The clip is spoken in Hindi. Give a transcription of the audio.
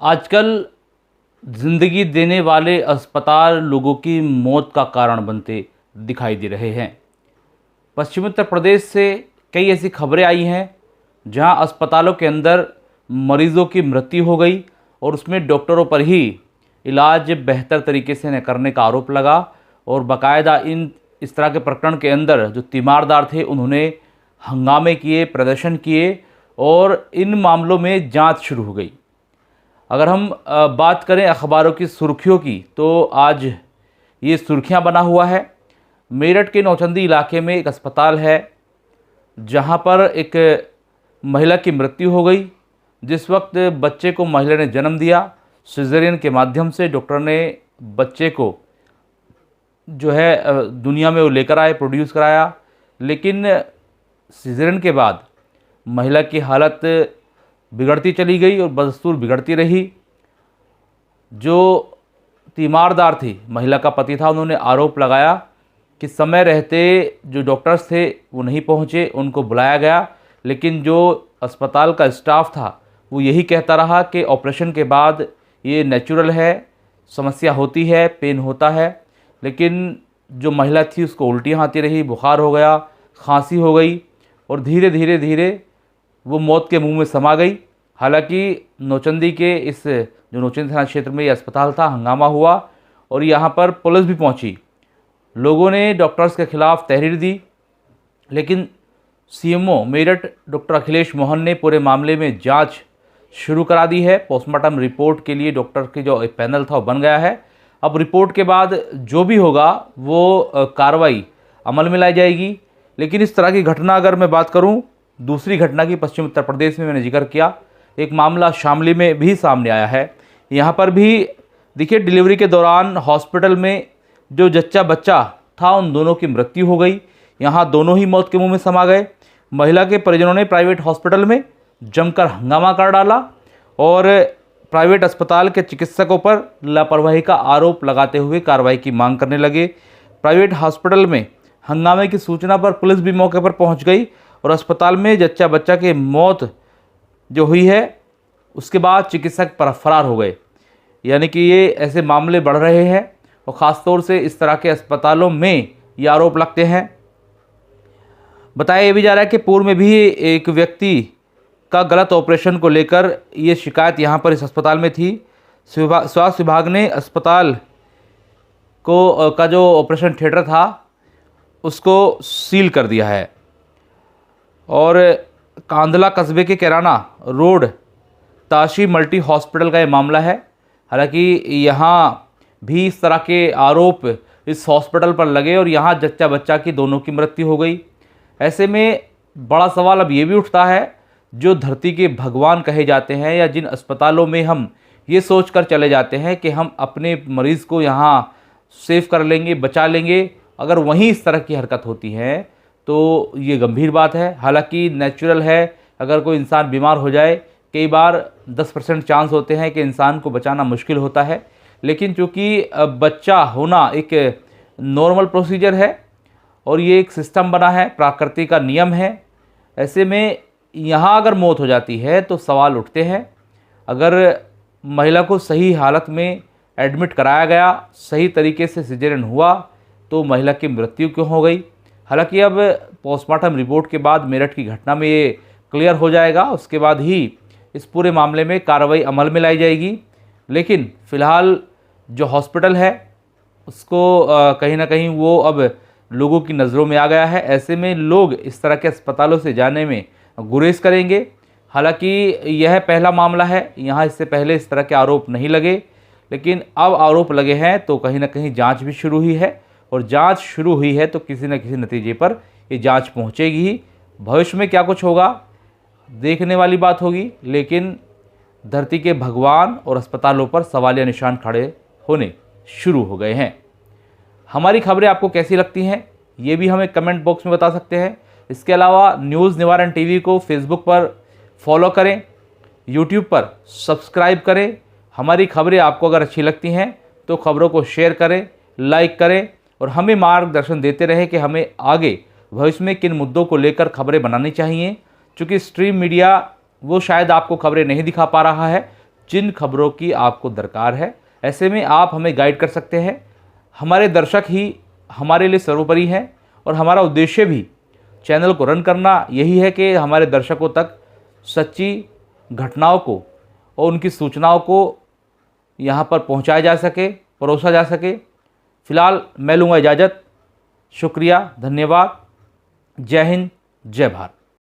आजकल ज़िंदगी देने वाले अस्पताल लोगों की मौत का कारण बनते दिखाई दे रहे हैं। पश्चिमी उत्तर प्रदेश से कई ऐसी खबरें आई हैं जहां अस्पतालों के अंदर मरीज़ों की मृत्यु हो गई और उसमें डॉक्टरों पर ही इलाज बेहतर तरीके से न करने का आरोप लगा और बाकायदा इस तरह के प्रकरण के अंदर जो तीमारदार थे उन्होंने हंगामे किए, प्रदर्शन किए और इन मामलों में जांच शुरू हो गई। अगर हम बात करें अखबारों की सुर्खियों की, तो आज ये सुर्खियां बना हुआ है। मेरठ के नौचंदी इलाके में एक अस्पताल है जहां पर एक महिला की मृत्यु हो गई। जिस वक्त बच्चे को महिला ने जन्म दिया, सिजेरियन के माध्यम से डॉक्टर ने बच्चे को जो है दुनिया में वो लेकर आए, प्रोड्यूस कराया। लेकिन सिजेरियन के बाद महिला की हालत बिगड़ती चली गई और बदस्तूर बिगड़ती रही। जो तीमारदार थी, महिला का पति था, उन्होंने आरोप लगाया कि समय रहते जो डॉक्टर्स थे वो नहीं पहुंचे, उनको बुलाया गया, लेकिन जो अस्पताल का स्टाफ था वो यही कहता रहा कि ऑपरेशन के बाद ये नेचुरल है, समस्या होती है, पेन होता है। लेकिन जो महिला थी उसको उल्टियाँ आती रही, बुखार हो गया, खांसी हो गई और धीरे धीरे वो मौत के मुंह में समा गई। हालांकि नौचंदी के जो नौचंदी थाना क्षेत्र में ये अस्पताल था, हंगामा हुआ और यहाँ पर पुलिस भी पहुँची। लोगों ने डॉक्टर्स के खिलाफ तहरीर दी, लेकिन सीएमओ मेरठ डॉक्टर अखिलेश मोहन ने पूरे मामले में जांच शुरू करा दी है। पोस्टमार्टम रिपोर्ट के लिए डॉक्टर की जो एक पैनल था वो बन गया है। अब रिपोर्ट के बाद जो भी होगा वो कार्रवाई अमल में लाई जाएगी। लेकिन इस तरह की घटना अगर मैं बात करूं, दूसरी घटना की पश्चिम उत्तर प्रदेश में मैंने जिक्र किया, एक मामला शामली में भी सामने आया है। यहाँ पर भी देखिए, डिलीवरी के दौरान हॉस्पिटल में जो जच्चा बच्चा था उन दोनों की मृत्यु हो गई। यहाँ दोनों ही मौत के मुंह में समा गए। महिला के परिजनों ने प्राइवेट हॉस्पिटल में जमकर हंगामा कर डाला और प्राइवेट अस्पताल के चिकित्सकों पर लापरवाही का आरोप लगाते हुए कार्रवाई की मांग करने लगे। प्राइवेट हॉस्पिटल में हंगामे की सूचना पर पुलिस भी मौके पर पहुंच गई और अस्पताल में जच्चा बच्चा की मौत जो हुई है उसके बाद चिकित्सक फरार हो गए। यानी कि ये ऐसे मामले बढ़ रहे हैं और ख़ास तौर से इस तरह के अस्पतालों में ये आरोप लगते हैं। बताया ये भी जा रहा है कि पूर्व में भी एक व्यक्ति का गलत ऑपरेशन को लेकर ये शिकायत यहाँ पर इस अस्पताल में थी। स्वास्थ्य विभाग ने अस्पताल का जो ऑपरेशन थिएटर था उसको सील कर दिया है। और कांधला कस्बे के Kairana road Tashi multi hospital का ये मामला है। हालांकि यहाँ भी इस तरह के आरोप इस हॉस्पिटल पर लगे और यहाँ जच्चा बच्चा की दोनों की मृत्यु हो गई। ऐसे में बड़ा सवाल अब ये भी उठता है, जो धरती के भगवान कहे जाते हैं या जिन अस्पतालों में हम ये सोच कर चले जाते हैं कि हम अपने मरीज़ को यहाँ सेव कर लेंगे, बचा लेंगे, अगर वहीं इस तरह की हरकत होती है तो ये गंभीर बात है। हालांकि नेचुरल है, अगर कोई इंसान बीमार हो जाए कई बार 10% चांस होते हैं कि इंसान को बचाना मुश्किल होता है। लेकिन चूँकि बच्चा होना एक नॉर्मल प्रोसीजर है और ये एक सिस्टम बना है, प्रकृति का नियम है, ऐसे में यहाँ अगर मौत हो जाती है तो सवाल उठते हैं। अगर महिला को सही हालत में एडमिट कराया गया, सही तरीके से सिजेरियन हुआ, तो महिला की मृत्यु क्यों हो गई? हालांकि अब पोस्टमार्टम रिपोर्ट के बाद मेरठ की घटना में ये क्लियर हो जाएगा, उसके बाद ही इस पूरे मामले में कार्रवाई अमल में लाई जाएगी। लेकिन फ़िलहाल जो हॉस्पिटल है उसको कहीं ना कहीं वो अब लोगों की नज़रों में आ गया है। ऐसे में लोग इस तरह के अस्पतालों से जाने में गुरेज करेंगे। हालांकि यह पहला मामला है, यहाँ इससे पहले इस तरह के आरोप नहीं लगे, लेकिन अब आरोप लगे हैं तो कहीं ना कहीं जांच भी शुरू हुई है और जांच शुरू हुई है तो किसी न किसी नतीजे पर ये जांच पहुँचेगी ही। भविष्य में क्या कुछ होगा देखने वाली बात होगी, लेकिन धरती के भगवान और अस्पतालों पर सवालिया निशान खड़े होने शुरू हो गए हैं। हमारी खबरें आपको कैसी लगती हैं ये भी हमें कमेंट बॉक्स में बता सकते हैं। इसके अलावा न्यूज़ निवारण टीवी को फेसबुक पर फॉलो करें, यूट्यूब पर सब्सक्राइब करें। हमारी खबरें आपको अगर अच्छी लगती हैं तो खबरों को शेयर करें, लाइक करें और हमें मार्गदर्शन देते रहें कि हमें आगे भविष्य में किन मुद्दों को लेकर खबरें बनानी चाहिए। चूँकि स्ट्रीम मीडिया वो शायद आपको खबरें नहीं दिखा पा रहा है, जिन खबरों की आपको दरकार है। ऐसे में आप हमें गाइड कर सकते हैं। हमारे दर्शक ही हमारे लिए सर्वोपरि हैं और हमारा उद्देश्य भी चैनल को रन करना यही है कि हमारे दर्शकों तक सच्ची घटनाओं को और उनकी सूचनाओं को यहाँ पर पहुँचाया जा सके, परोसा जा सके। फ़िलहाल मैं लूँगा इजाज़त। शुक्रिया, धन्यवाद। जय हिंद, जय भारत।